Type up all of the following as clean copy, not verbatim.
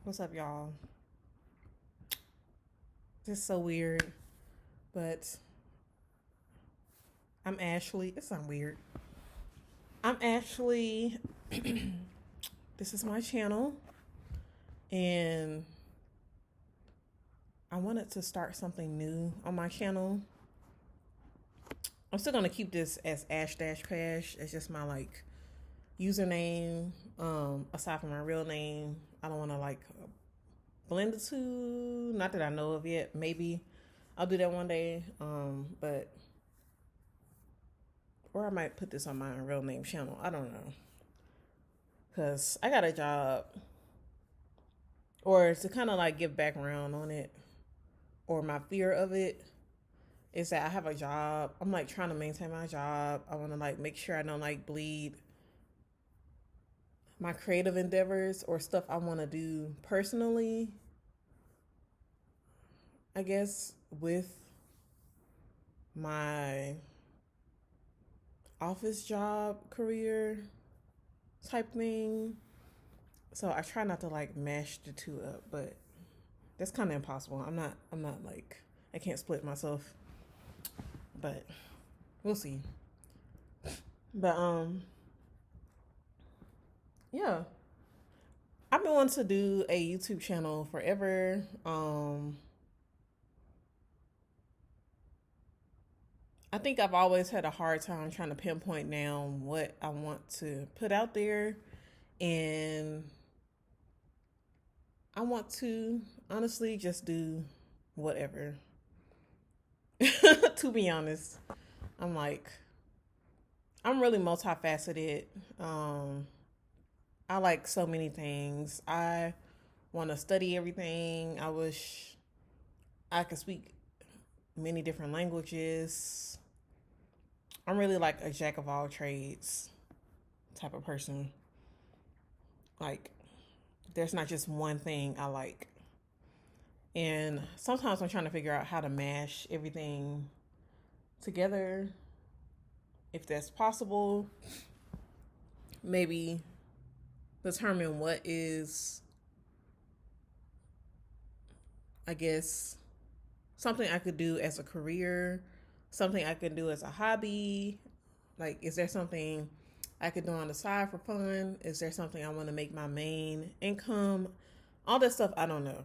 What's up, y'all? This is so weird, but I'm Ashley. It's not weird. I'm Ashley. This is my channel, and I wanted to start something new on my channel. I'm still gonna keep this as ashdashpash. It's just my username. Aside from my real name, I don't want to blend the two. Not that I know of yet. Maybe I'll do that one day. But or I might put this on my real name channel. I don't know, cause I got a job, or to kind of give background on it, or my fear of it is that I have a job. I'm trying to maintain my job. I want to make sure I don't bleed my creative endeavors or stuff I want to do personally, I guess, with my office job career type thing. So I try not to mash the two up, but that's kind of impossible. I'm not I can't split myself, but we'll see. But yeah, I've been wanting to do a YouTube channel forever. I think I've always had a hard time trying to pinpoint down what I want to put out there, and I want to honestly just do whatever. To be honest, I'm I'm really multifaceted. I like so many things. I want to study everything. I wish I could speak many different languages. I'm really a jack of all trades type of person. There's not just one thing I like. And sometimes I'm trying to figure out how to mash everything together, if that's possible. Maybe determine what is, I guess, something I could do as a career, something I could do as a hobby. Is there something I could do on the side for fun? Is there something I want to make my main income? All that stuff, I don't know.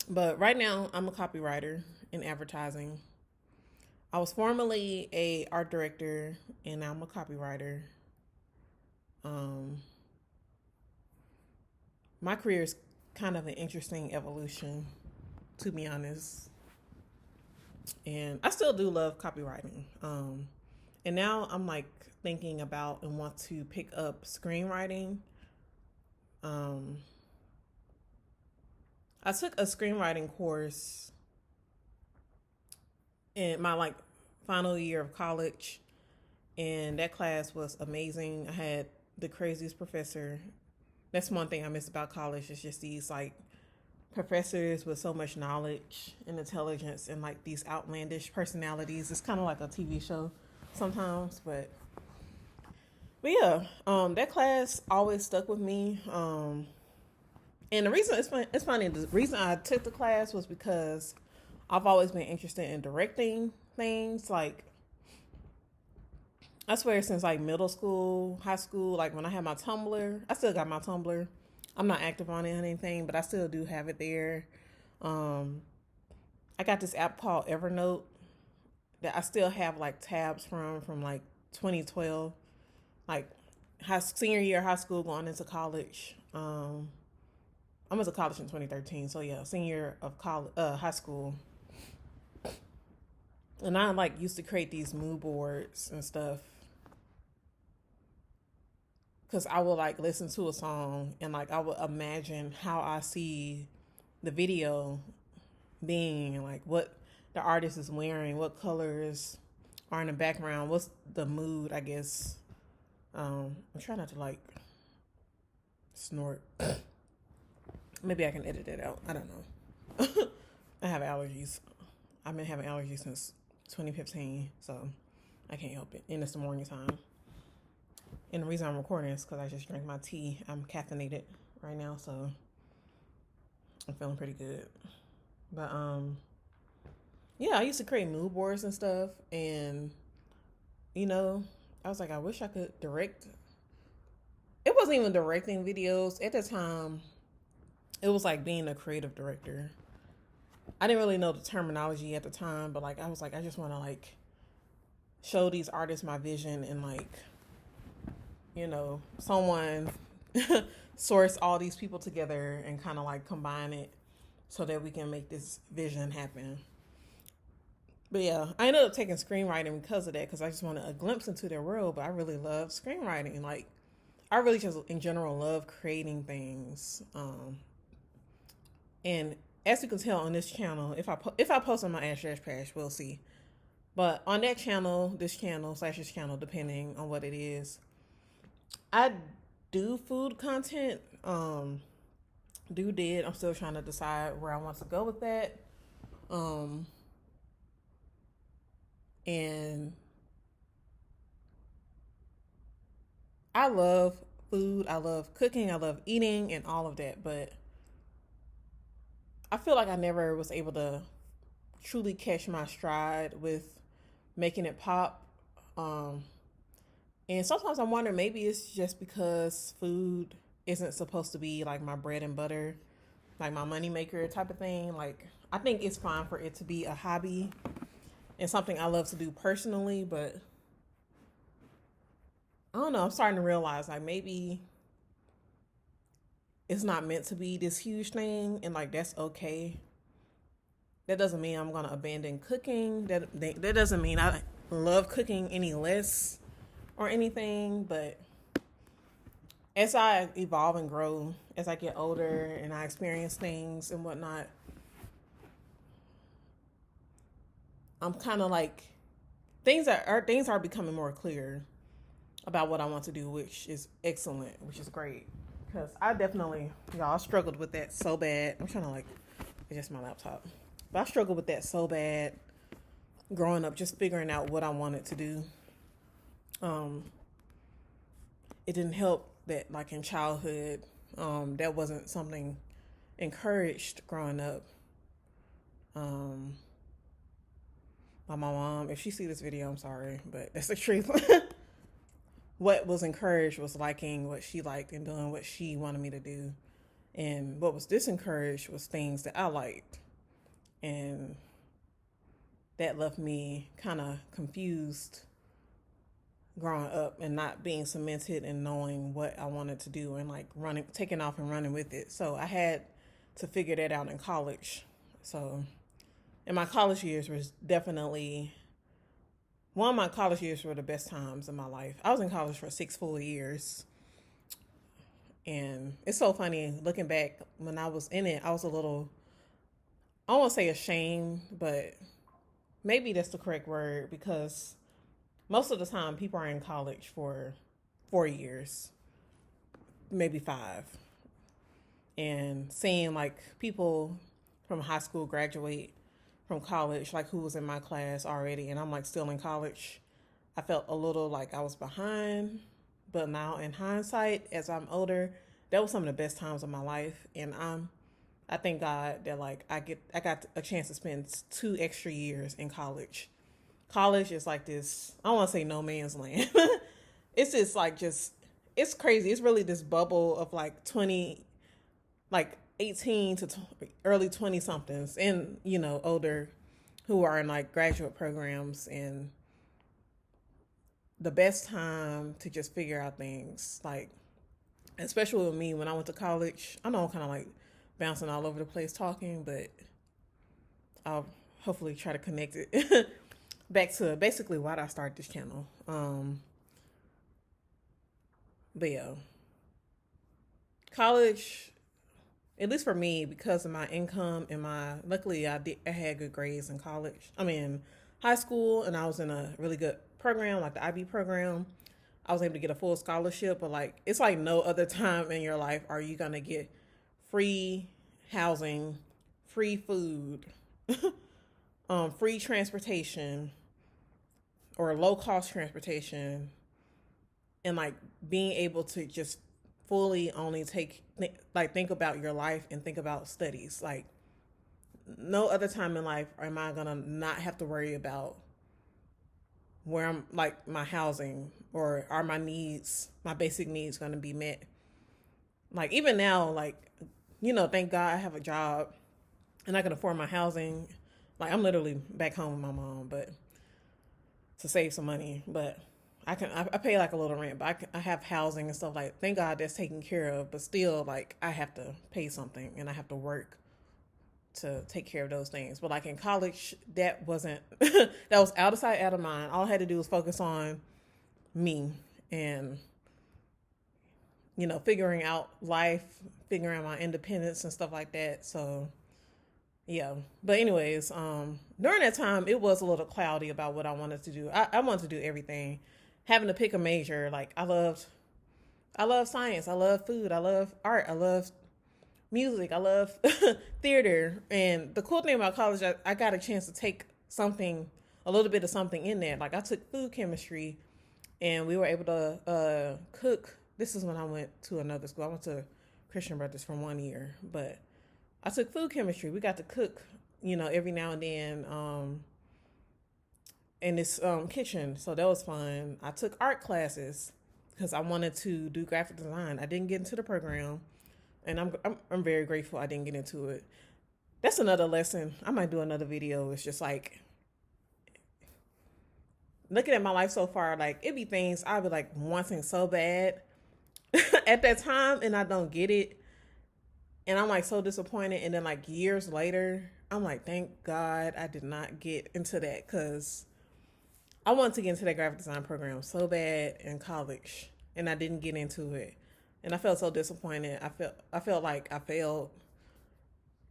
But right now, I'm a copywriter in advertising. I was formerly a art director, and now I'm a copywriter. My career is kind of an interesting evolution, to be honest. And I still do love copywriting. And now I'm thinking about and want to pick up screenwriting. I took a screenwriting course in my final year of college, and that class was amazing. I had the craziest professor. That's one thing I miss about college, is just these professors with so much knowledge and intelligence, and these outlandish personalities. It's kind of like a TV show sometimes, but yeah, that class always stuck with me. And the reason it's funny, the reason I took the class was because I've always been interested in directing things. I swear, since middle school, high school, when I had my Tumblr, I still got my Tumblr. I'm not active on it or anything, but I still do have it there. I got this app called Evernote that I still have tabs from 2012, senior year of high school, going into college. I went to college in 2013, so yeah, senior year of college, high school. And I used to create these mood boards and stuff, because I would listen to a song, and I would imagine how I see the video being, and what the artist is wearing, what colors are in the background, what's the mood, I guess. I'm trying not to snort. Maybe I can edit it out. I don't know. I have allergies. I've been having allergies since 2015, so I can't help it. And it's the morning time. And the reason I'm recording is because I just drank my tea. I'm caffeinated. right now, so I'm feeling pretty good. But yeah, I used to create mood boards and stuff, and you know, I was like, I wish I could direct. It wasn't even directing videos at the time. It was like being a creative director. I didn't really know the terminology at the time, but like I was like, I just want to like show these artists my vision and like, you know, someone source all these people together and kind of like combine it so that we can make this vision happen. But yeah, I ended up taking screenwriting because of that, because I just wanted a glimpse into their world. But I really love screenwriting, and like I really just in general love creating things. And as you can tell on this channel, if I post on my ashdashpash, we'll see. But on that channel, this channel, depending on what it is, I do food content. I'm still trying to decide where I want to go with that. And I love food. I love cooking. I love eating and all of that. But I feel like I never was able to truly catch my stride with making it pop. And sometimes I wonder, maybe it's just because food isn't supposed to be like my bread and butter, like my moneymaker type of thing. Like, I think it's fine for it to be a hobby and something I love to do personally, but I don't know. I'm starting to realize like maybe it's not meant to be this huge thing, and like that's okay. That doesn't mean I'm gonna abandon cooking. That doesn't mean I love cooking any less or anything. But as I evolve and grow, as I get older and I experience things and whatnot, I'm kind of like things are becoming more clear about what I want to do, which is excellent, which is great. Because I definitely, y'all, I struggled with that so bad. I'm trying to like adjust my laptop. But I struggled with that so bad growing up, just figuring out what I wanted to do. It didn't help that like in childhood, that wasn't something encouraged growing up. By my mom, if she see this video, I'm sorry, but that's the truth. What was encouraged was liking what she liked and doing what she wanted me to do. And what was disencouraged was things that I liked. And that left me kind of confused growing up and not being cemented and knowing what I wanted to do and like taking off and running with it. So I had to figure that out in college. So, and my college years was definitely one of my college years were the best times in my life. I was in college for 6 full years. And it's so funny looking back, when I was in it, I was a little, I won't say ashamed, but maybe that's the correct word, because most of the time people are in college for 4 years, maybe 5. And seeing like people from high school graduate from college, like who was in my class already, and I'm like still in college, I felt a little like I was behind. But now in hindsight, as I'm older, that was some of the best times of my life. And I thank God that like I got a chance to spend 2 extra years in college. College is like this, I don't want to say no man's land. It's just like it's crazy. It's really this bubble of like 18 to early 20 somethings and, you know, older, who are in like graduate programs, and the best time to just figure out things, like, especially with me when I went to college. I know I'm kind of like bouncing all over the place talking, but I'll hopefully try to connect it back to basically why I started this channel. But yeah, college, at least for me, because of my income and luckily I had good grades in college. I mean, high school, and I was in a really good program, like the IB program. I was able to get a full scholarship, but like, it's like no other time in your life are you going to get free housing, free food, free transportation, or low cost transportation, and like being able to just fully only think about your life and think about studies. Like, no other time in life am I gonna not have to worry about where I'm, like, my housing, or are my needs, my basic needs, gonna be met. Like, even now, like, thank God I have a job and I can afford my housing. Like, I'm literally back home with my mom, but to save some money. But I pay like a little rent, but I have housing and stuff. Like, thank God that's taken care of. But still, like, I have to pay something and I have to work to take care of those things. But like in college, that wasn't that was out of sight, out of mind. All I had to do was focus on me and figuring out life, figuring out my independence and stuff like that. So yeah. But anyways, during that time it was a little cloudy about what I wanted to do. I wanted to do everything. Having to pick a major, like I love science, I love food, I love art, I love music, I love theater. And the cool thing about college, I got a chance to take a little bit of something in there. Like, I took food chemistry, and we were able to cook. This is when I went to another school. I went to Christian Brothers for 1 year, but I took food chemistry. We got to cook, every now and then in this kitchen. So that was fun. I took art classes because I wanted to do graphic design. I didn't get into the program, and I'm very grateful I didn't get into it. That's another lesson. I might do another video. It's just like, looking at my life so far, like, it be things I'd be like wanting so bad at that time, and I don't get it. And I'm like so disappointed. And then like years later, I'm like, thank God I did not get into that, because I wanted to get into that graphic design program so bad in college, and I didn't get into it. And I felt so disappointed. I felt like I failed.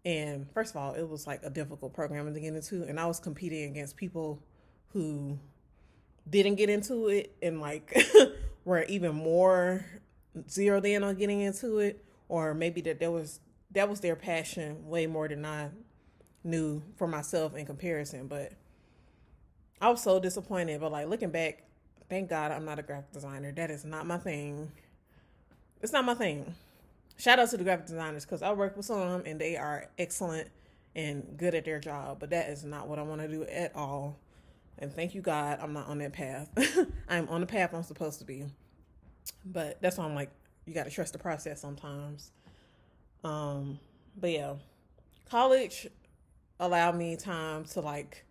And first of all, it was like a difficult program to get into, and I was competing against people who didn't get into it and like were even more zeroed in on getting into it, or maybe that was their passion way more than I knew for myself in comparison. But I was so disappointed. But like, looking back, thank God I'm not a graphic designer. That is not my thing. It's not my thing. Shout out to the graphic designers, because I work with some and they are excellent and good at their job, but that is not what I want to do at all. And thank you, God, I'm not on that path. I'm on the path I'm supposed to be. But that's why I'm like, you got to trust the process sometimes. But yeah, college allowed me time to like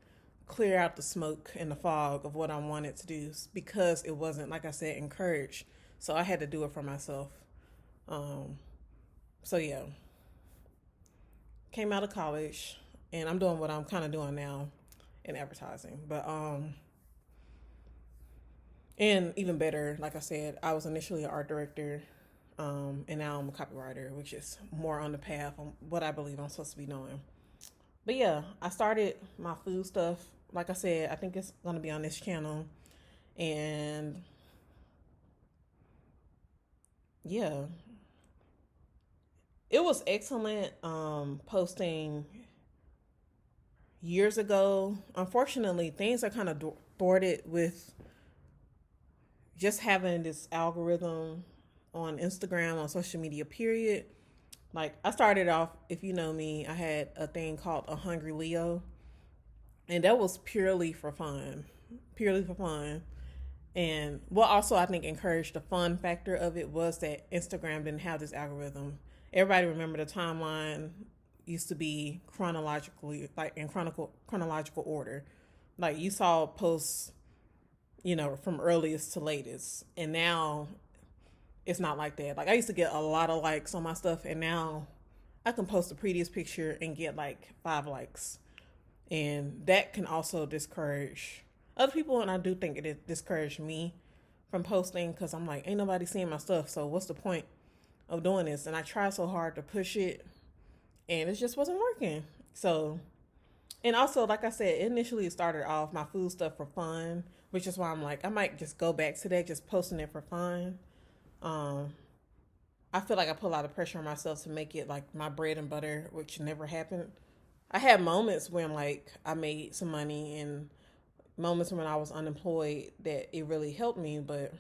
clear out the smoke and the fog of what I wanted to do, because it wasn't, like I said, encouraged. So I had to do it for myself. So yeah, came out of college, and I'm doing what I'm kind of doing now in advertising. But and even better, like I said, I was initially an art director, and now I'm a copywriter, which is more on the path on what I believe I'm supposed to be doing. But yeah, I started my food stuff. Like I said, I think it's going to be on this channel. And yeah, it was excellent posting years ago. Unfortunately, things are kind of thwarted with just having this algorithm on Instagram, on social media, period. Like, I started off, if you know me, I had a thing called A Hungry Leo. And that was purely for fun. And what also I think encouraged the fun factor of it was that Instagram didn't have this algorithm. Everybody remember the timeline used to be chronologically, like in chronological order. Like, you saw posts, from earliest to latest. And now it's not like that. Like, I used to get a lot of likes on my stuff, and now I can post the prettiest picture and get like 5 likes. And that can also discourage other people, and I do think it discouraged me from posting, because I'm like, ain't nobody seeing my stuff, so what's the point of doing this? And I tried so hard to push it, and it just wasn't working. So, and also, like I said, initially it started off my food stuff for fun, which is why I'm like, I might just go back to that, just posting it for fun. I feel like I put a lot of pressure on myself to make it like my bread and butter, which never happened. I had moments when like I made some money, and moments when I was unemployed that it really helped me. But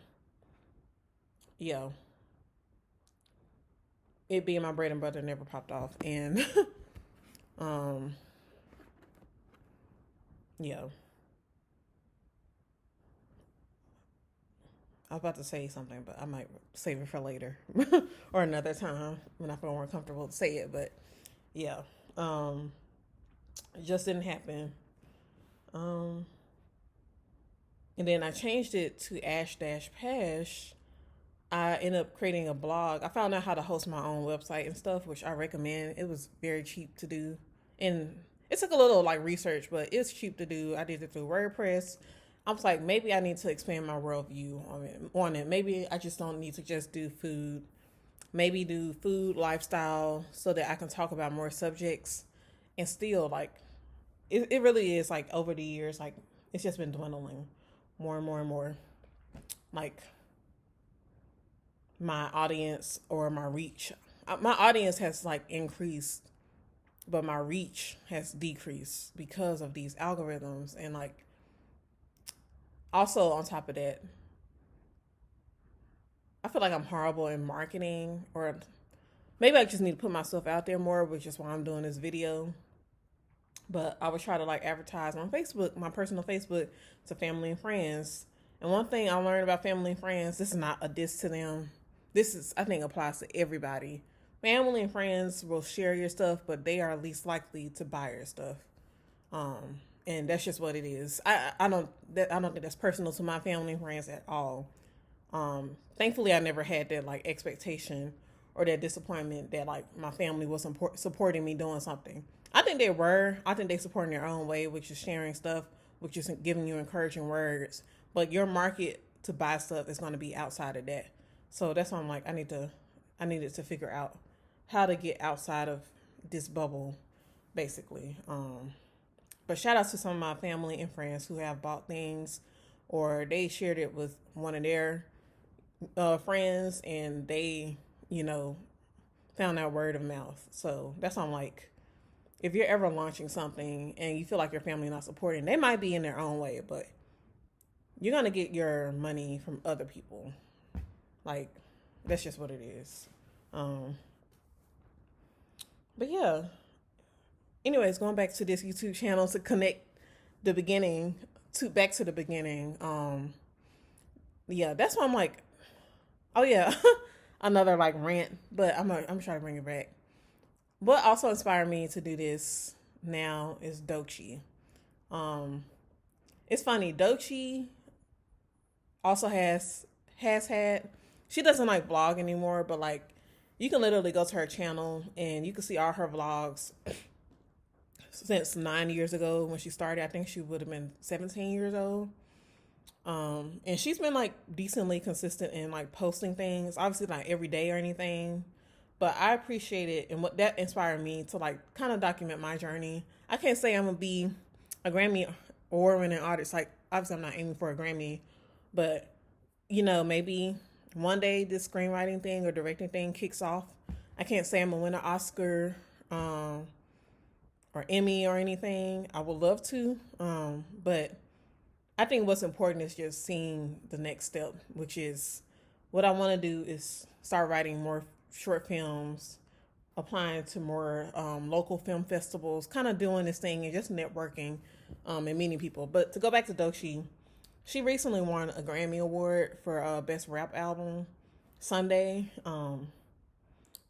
yeah, it being my bread and butter never popped off. And yeah. I was about to say something, but I might save it for later or another time when I feel more comfortable to say it. But yeah, it just didn't happen. And then I changed it to ashdashpash. I ended up creating a blog. I found out how to host my own website and stuff, which I recommend. It was very cheap to do, and it took a little like research, but it's cheap to do. I did it through WordPress. I was like, maybe I need to expand my worldview on it. Maybe I just don't need to just do food. Maybe do food, lifestyle, so that I can talk about more subjects. And still, like, it really is like over the years, like it's just been dwindling more and more and more. Like my audience or my reach, my audience has like increased, but my reach has decreased because of these algorithms. And like, also on top of that, I feel like I'm horrible in marketing, or maybe I just need to put myself out there more, which is why I'm doing this video. But I would try to like advertise on Facebook, my personal Facebook, to family and friends. And one thing I learned about family and friends, this is not a diss to them. This is, I think, applies to everybody. Family and friends will share your stuff, but they are least likely to buy your stuff. And that's just what it is. I don't think that's personal to my family and friends at all. Thankfully, I never had that like expectation or that disappointment that like my family was supporting me doing something. I think they were. I think they support in their own way, which is sharing stuff, which is giving you encouraging words. But your market to buy stuff is going to be outside of that. So that's why I'm like, I needed to figure out how to get outside of this bubble, basically. But shout out to some of my family and friends who have bought things, or they shared it with one of their friends, and they, found out word of mouth. So that's why I'm like, if you're ever launching something and you feel like your family not supporting, they might be in their own way, but you're going to get your money from other people. Like, that's just what it is. But yeah. Anyways, going back to this YouTube channel to connect the beginning back to the beginning. Yeah, that's why I'm like, oh yeah, another like rant, but I'm trying to bring it back. What also inspired me to do this now is Dochi. It's funny, Dochi also has had, she doesn't like vlog anymore, but like you can literally go to her channel and you can see all her vlogs since 9 years ago when she started. I think she would have been 17 years old. And she's been like decently consistent in like posting things, obviously not every day or anything, but I appreciate it. And what that inspired me to like kind of document my journey. I can't say I'm gonna be a Grammy award-winning artist. Like obviously I'm not aiming for a Grammy, but maybe one day this screenwriting thing or directing thing kicks off. I can't say I'm gonna win an Oscar, or Emmy or anything. I would love to, but I think what's important is just seeing the next step, which is what I want to do is start writing more short films, applying to more local film festivals, kind of doing this thing and just networking and meeting people. But to go back to Dochi, she recently won a Grammy Award for Best Rap Album Sunday.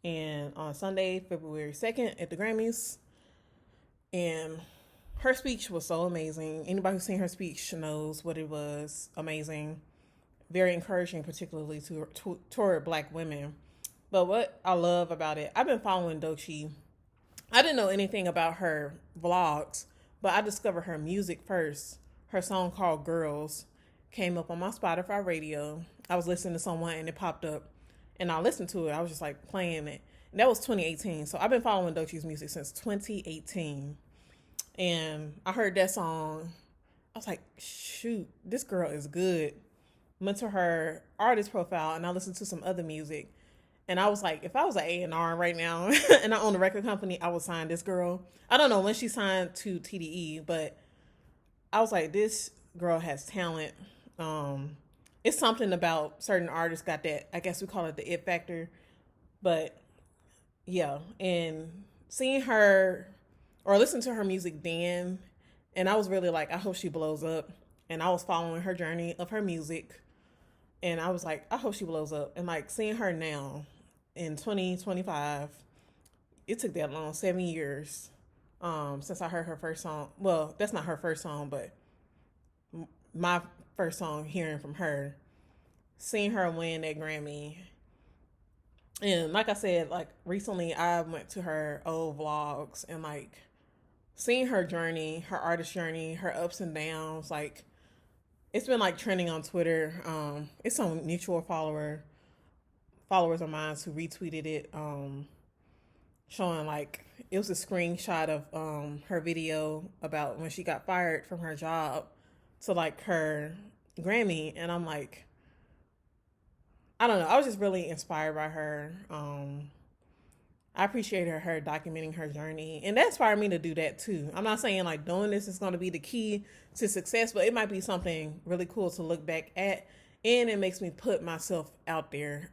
And on Sunday, February 2nd at the Grammys. And her speech was so amazing. Anybody who's seen her speech knows what it was. Amazing. Very encouraging, particularly toward Black women. But what I love about it, I've been following Dochi. I didn't know anything about her vlogs, but I discovered her music first. Her song called Girls came up on my Spotify radio. I was listening to someone and it popped up. And I listened to it. I was just like playing it. And that was 2018. So I've been following Dochi's music since 2018. And I heard that song. I was like, shoot, this girl is good. Went to her artist profile and I listened to some other music. And I was like, if I was an A&R right now and I owned a record company, I would sign this girl. I don't know when she signed to TDE, but I was like, this girl has talent. It's something about certain artists got that, I guess we call it the it factor. But yeah, and seeing her or listening to her music then, and I was really like, I hope she blows up. And I was following her journey of her music, and I was like, I hope she blows up. And like seeing her now in 2025, it took that long, 7 years, since I heard her first song. Well, that's not her first song, but my first song hearing from her, seeing her win that Grammy. And like I said, like recently I went to her old vlogs and like seeing her journey, her artist journey, her ups and downs, like it's been like trending on Twitter. It's some mutual followers of mine who retweeted it, showing like it was a screenshot of her video about when she got fired from her job to like her Grammy, and I'm like, I don't know. I was just really inspired by her. I appreciated her documenting her journey, and that inspired me to do that too. I'm not saying like doing this is going to be the key to success, but it might be something really cool to look back at, and it makes me put myself out there.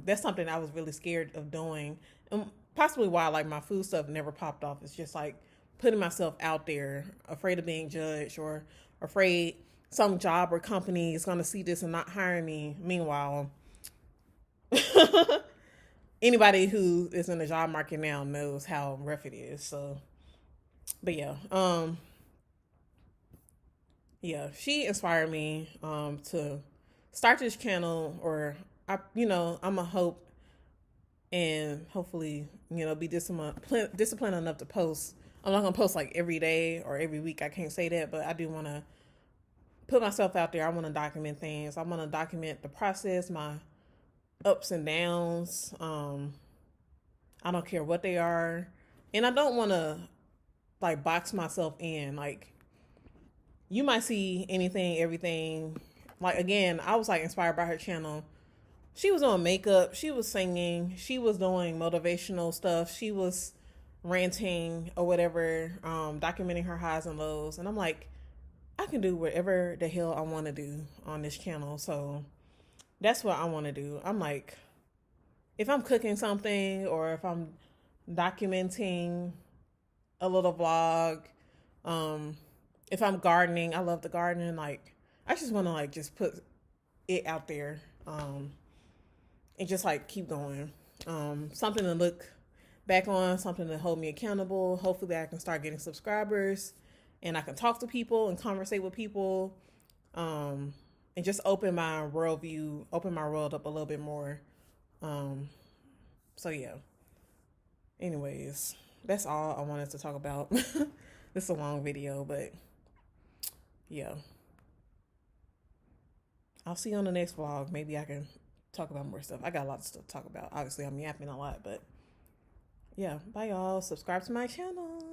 That's something I was really scared of doing, and possibly why like my food stuff never popped off. It's just like putting myself out there, afraid of being judged or afraid some job or company is going to see this and not hire me. Meanwhile, anybody who is in the job market now knows how rough it is. So, but yeah, yeah, she inspired me to start this channel, or I'm a hope and hopefully be disciplined enough to post. I'm not gonna post like every day or every week. I can't say that, but I do want to put myself out there. I want to document things. I want to document the process, my ups and downs. I don't care what they are, and I don't want to like box myself in. Like you might see anything, everything. Like again, I was like inspired by her channel. She was doing makeup, she was singing, she was doing motivational stuff, she was ranting or whatever, documenting her highs and lows. And I'm like, I can do whatever the hell I want to do on this channel. So that's what I want to do. I'm like, if I'm cooking something or if I'm documenting a little vlog, if I'm gardening, I love the gardening. Like, I just want to like just put it out there, and just like keep going. Something to look back on, something to hold me accountable. Hopefully, I can start getting subscribers, and I can talk to people and conversate with people, and just open my worldview, open my world up a little bit more. So yeah. Anyways, that's all I wanted to talk about. This is a long video, but yeah. I'll see you on the next vlog. Maybe I can talk about more stuff. I got a lot of stuff to talk about. Obviously, I'm yapping a lot, but yeah. Bye, y'all. Subscribe to my channel.